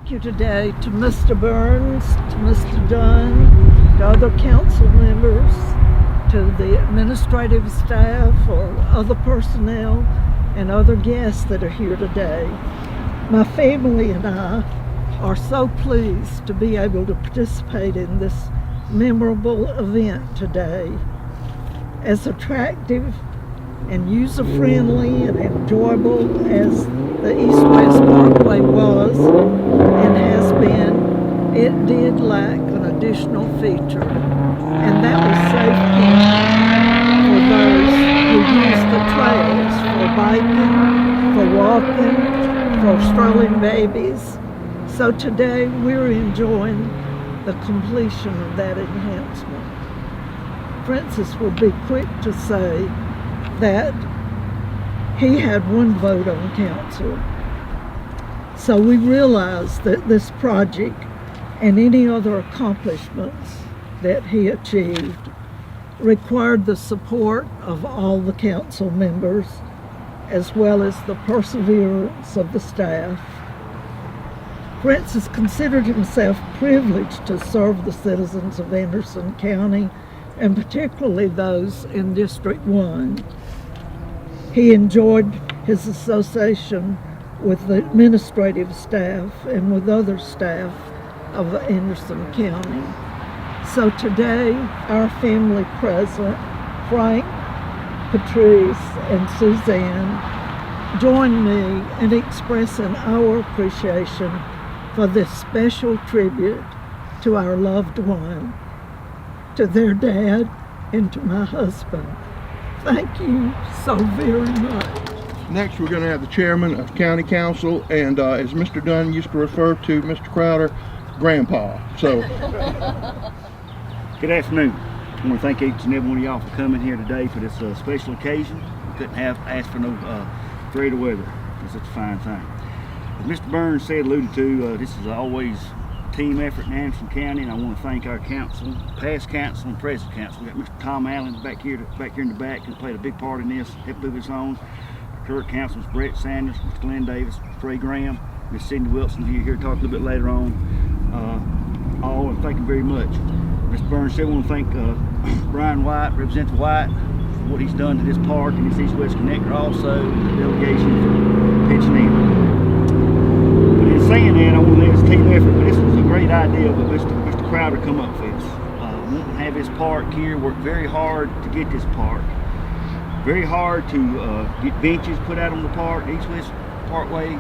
thank you today to Mr. Burns, to Mr. Dunn, to other council members, to the administrative staff or other personnel and other guests that are here today. My family and I are so pleased to be able to participate in this memorable event today. As attractive and user-friendly and enjoyable as the East-West Parkway was and has been, it did lack an additional feature, and that was safety for those who use the trails for biking, for walking, for strolling babies. So today we're enjoying the completion of that enhancement. Francis will be quick to say that he had one vote on council. So we realize that this project and any other accomplishments that he achieved required the support of all the council members as well as the perseverance of the staff. Francis considered himself privileged to serve the citizens of Anderson County, and particularly those in District 1. He enjoyed his association with the administrative staff and with other staff of Anderson County. So today, our family present, Frank, Patrice, and Suzanne, join me in expressing our appreciation for this special tribute to our loved one, to their dad, and to my husband. Thank you so very much. Next, we're going to have the chairman of county council, and as Mr. Dunn used to refer to Mr. Crowder, Grandpa. So, good afternoon. I want to thank each and every one of y'all for coming here today for this special occasion. We couldn't have asked for no greater weather. It's such a fine thing. As Mr. Burns said, alluded to, this is always a team effort in Anderson County, and I want to thank our council, past council and present council. We got Mr. Tom Allen back here in the back, who played a big part in this, helped move us on. Our current councilors, Brett Sanders, Mr. Glenn Davis, Trey Graham, Miss Cindy Wilson, who you'll hear talk a little bit later on. All, and thank you very much. Mr. Burns said, I want to thank Brian White, Representative White, for what he's done to this park and this East-West Connector, also the delegation for pitching in. But in saying that, I want to let this team effort, but this was a great idea, but Mr. Crowder come up with this. Wanting to have this park here, worked very hard to get this park. Very hard to get benches put out on the park, East-West Parkway,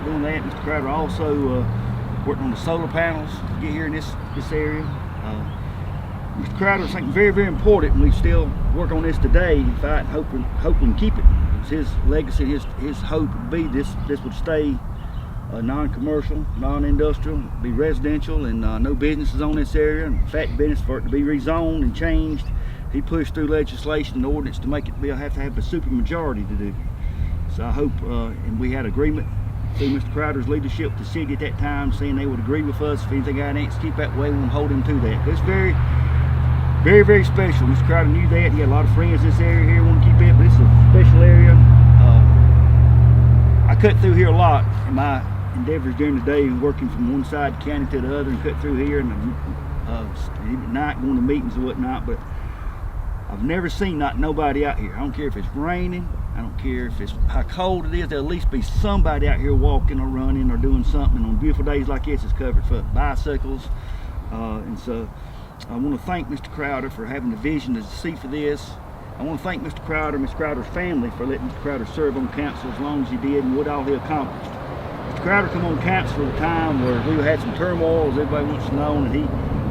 doing that. Mr. Crowder also working on the solar panels to get here in this area. Mr. Crowder was something very, very important, and we still work on this today and fight and hoping to keep it. It's his legacy, his hope would be this would stay non-commercial, non-industrial, be residential, and no businesses on this area. In fact, business for it to be rezoned and changed, he pushed through legislation and ordinance to make it have to have a super majority to do. So I hope, and we had agreement through Mr. Crowder's leadership with the city at that time, saying they would agree with us if anything got to keep that way, we won't hold him to that. But it's very, very, very special. Mr. Crowder knew that. He had a lot of friends in this area here, want to keep it, but it's a special area. I cut through here a lot in my endeavors during the day, working from one side of the county to the other, and cut through here, and even at night going to meetings and whatnot. But I've never seen not nobody out here. I don't care if it's raining. I don't care if it's how cold it is. There'll at least be somebody out here walking or running or doing something. And on beautiful days like this, it's covered for bicycles. And so I want to thank Mr. Crowder for having the vision to see for this. I want to thank Mr. Crowder and Mr. Crowder's family for letting Mr. Crowder serve on council as long as he did and what all he accomplished. Mr. Crowder come on council at a time where we had some turmoil, as everybody wants to know, and he,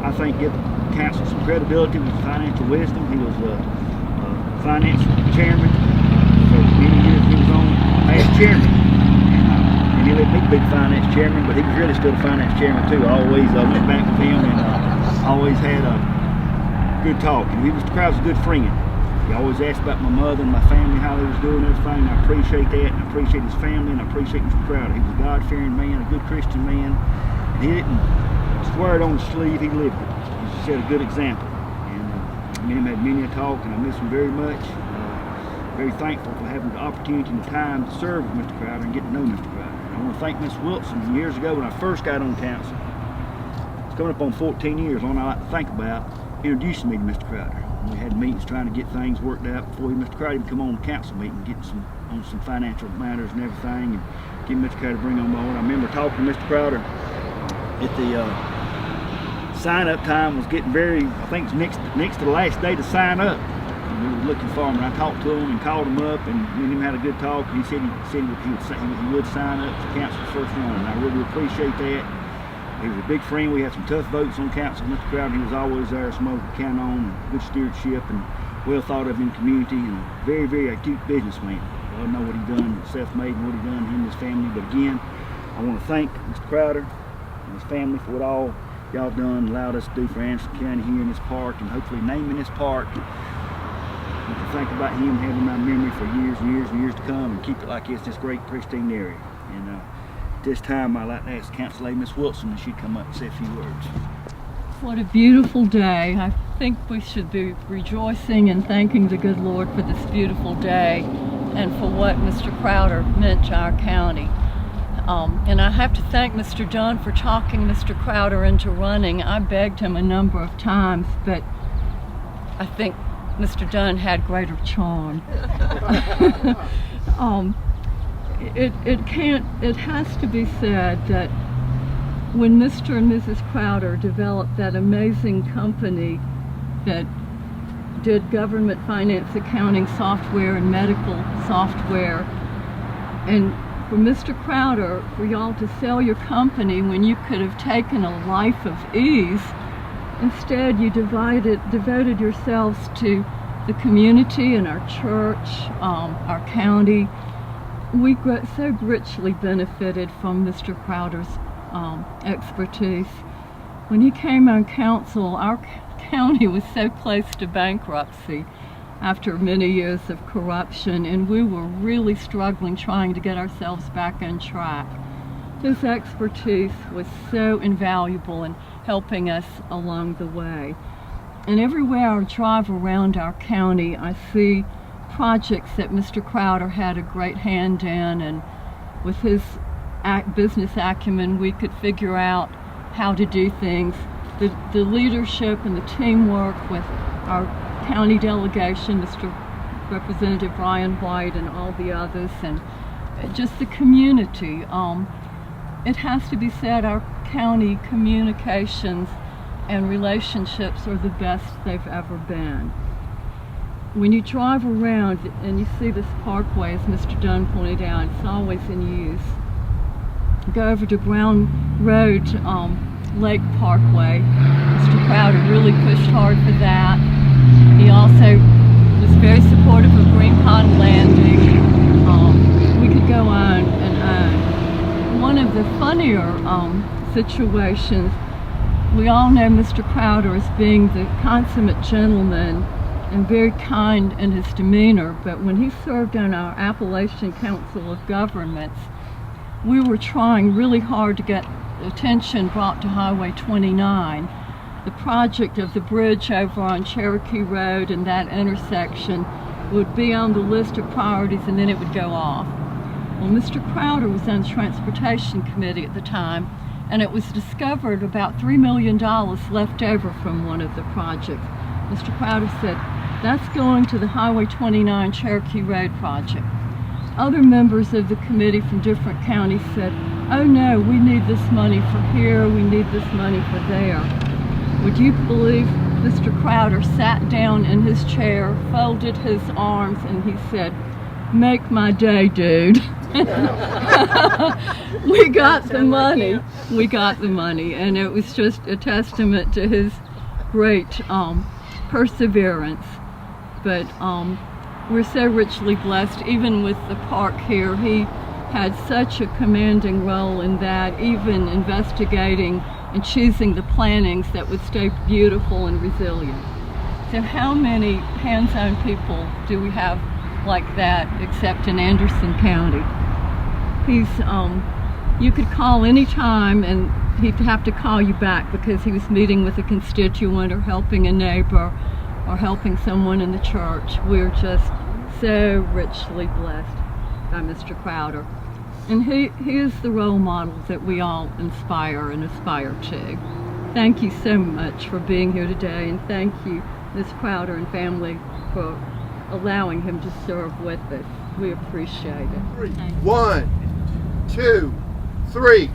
I think, gave the council some credibility with financial wisdom. He was finance chairman. For many years he was on as chairman, and he let me be finance chairman, but he was really still a finance chairman too. I always went back with him and always had a good talk. And Mr. Crowder's a good friend. He always asked about my mother and my family, how they was doing and everything. I appreciate that, and I appreciate his family, and I appreciate Mr. Crowder. He was a God-fearing man, a good Christian man, and he didn't swear it on his sleeve, he lived it. He set a good example. And me and him had many a talk, and I miss him very much. Very thankful for having the opportunity and the time to serve with Mr. Crowder and get to know Mr. Crowder. I want to thank Ms. Wilson. Years ago when I first got on council, it's coming up on 14 years, one I like to think about, introducing me to Mr. Crowder. We had meetings trying to get things worked out before Mr. Crowder would come on the council meeting, get on some financial matters and everything, and get Mr. Crowder to bring on board. I remember talking to Mr. Crowder at the sign-up time was getting very, I think it's next to the last day to sign up. And we were looking for him, and I talked to him and called him up, and me and him had a good talk. And he said he would sign up for council's first one, and I really appreciate that. He was a big friend. We had some tough votes on council. Mr. Crowder, he was always there, someone to count on, and good stewardship, and well thought of in the community, and a very, very acute businessman. I know what he done, self-made, and what he done, him and his family. But again, I want to thank Mr. Crowder and his family for what all y'all done, allowed us to do for Anderson County here in this park, and hopefully naming this park. We can think about him having my memory for years and years and years to come, and keep it like this great pristine area. And this time I'd like to ask Council Lady Miss Wilson if she'd come up and say a few words. What a beautiful day. I think we should be rejoicing and thanking the good Lord for this beautiful day and for what Mr. Crowder meant to our county. And I have to thank Mr. Dunn for talking Mr. Crowder into running. I begged him a number of times, but I think Mr. Dunn had greater charm. It has to be said that when Mr. and Mrs. Crowder developed that amazing company that did government finance accounting software and medical software, and for Mr. Crowder, for y'all to sell your company when you could have taken a life of ease, instead you devoted yourselves to the community and our church, our county. We so richly benefited from Mr. Crowder's expertise. When he came on council, our county was so close to bankruptcy after many years of corruption, and we were really struggling trying to get ourselves back on track. His expertise was so invaluable in helping us along the way. And everywhere I drive around our county, I see projects that Mr. Crowder had a great hand in, and with his business acumen, we could figure out how to do things. The leadership and the teamwork with our county delegation, Mr. Representative Brian White and all the others, and just the community. It has to be said, our county communications and relationships are the best they've ever been. When you drive around and you see this parkway, as Mr. Dunn pointed out, it's always in use. Go over to Brown Road, Lake Parkway. Mr. Crowder really pushed hard for that. He also was very supportive of Green Pond Landing. We could go on and on. One of the funnier situations, we all know Mr. Crowder as being the consummate gentleman and very kind in his demeanor, but when he served on our Appalachian Council of Governments, we were trying really hard to get attention brought to Highway 29. The project of the bridge over on Cherokee Road and that intersection would be on the list of priorities, and then it would go off. Well, Mr. Crowder was on the Transportation Committee at the time, and it was discovered about $3 million left over from one of the projects. Mr. Crowder said, "That's going to the Highway 29 Cherokee Road project." Other members of the committee from different counties said, "Oh no, we need this money for here, we need this money for there." Would you believe Mr. Crowder sat down in his chair, folded his arms, and he said, "Make my day, dude." We got the money. We got the money, and it was just a testament to his great perseverance. But we're so richly blessed. Even with the park here, he had such a commanding role in that, even investigating and choosing the plantings that would stay beautiful and resilient. So how many hands-on people do we have like that except in Anderson County? He's, you could call any time and he'd have to call you back because he was meeting with a constituent or helping a neighbor or helping someone in the church. We're just so richly blessed by Mr. Crowder. And he is the role model that we all inspire and aspire to. Thank you so much for being here today, and thank you, Ms. Crowder and family, for allowing him to serve with us. We appreciate it. 1, 2, 3.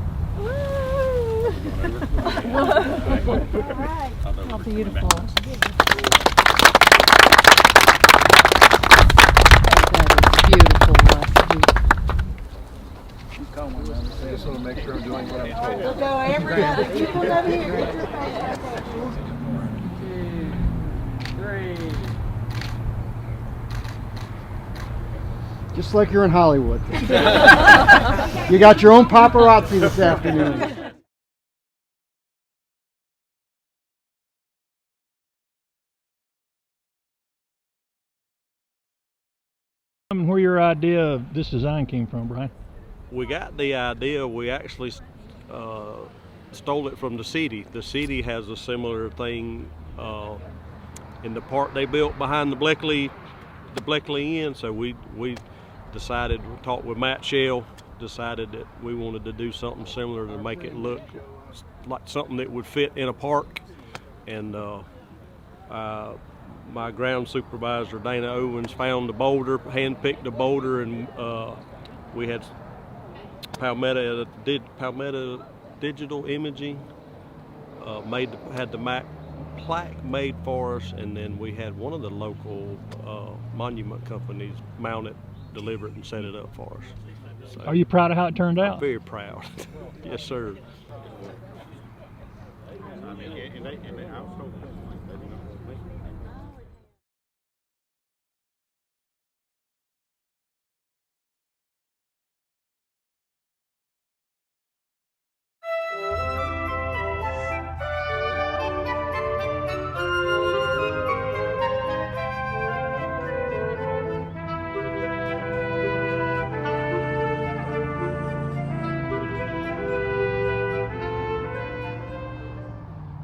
How beautiful. That is beautiful, Rusty. I just want to make sure I'm doing what I'm told. We'll go everybody. You come over here. Get your Just like you're in Hollywood. You got your own paparazzi this afternoon. Where your idea of this design came from, Brian? We got the idea, we actually stole it from the city. The city has a similar thing in the park they built behind the Bleckley Inn, so we decided, we talked with Matt Shell, decided that we wanted to do something similar to make it look like something that would fit in a park. And my ground supervisor, Dana Owens, found the boulder, handpicked the boulder, and we had Palmetto Digital Imaging had the plaque made for us, and then we had one of the local monument companies mount it, deliver it, and set it up for us. So, Are you proud of how it turned out? I'm very proud. Yes, sir. And they also